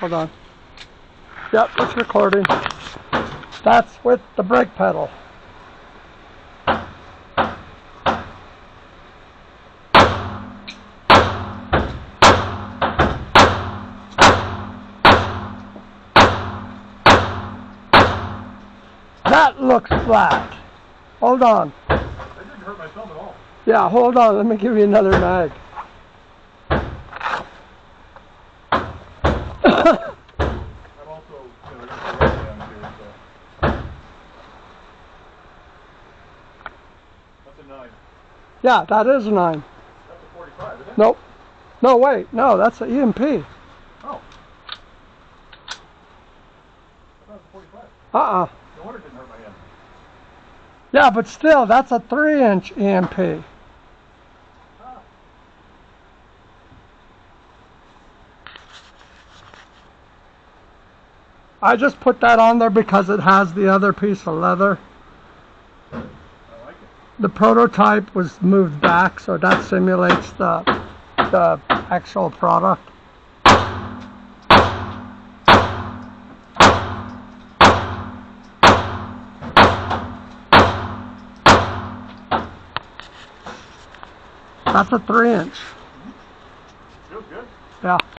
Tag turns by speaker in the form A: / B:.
A: Hold on. Yep, it's recording. That's with the brake pedal. That looks flat. Hold on.
B: That didn't hurt my thumb at all.
A: Yeah, hold on. Let me give you another mag.
B: I'm also, I got the right down here, so. That's a 9.
A: Yeah, that is a 9.
B: That's a 45, isn't it?
A: Nope. No, wait. No, that's an EMP.
B: Oh. I thought it was a 45. No wonder it didn't hurt my hand.
A: Yeah, but still, that's a 3-inch EMP.
B: Ah.
A: I just put that on there because it has the other piece of leather.
B: I like it.
A: The prototype was moved back, so that simulates the actual product. That's a 3-inch.
B: Feels good.
A: Yeah.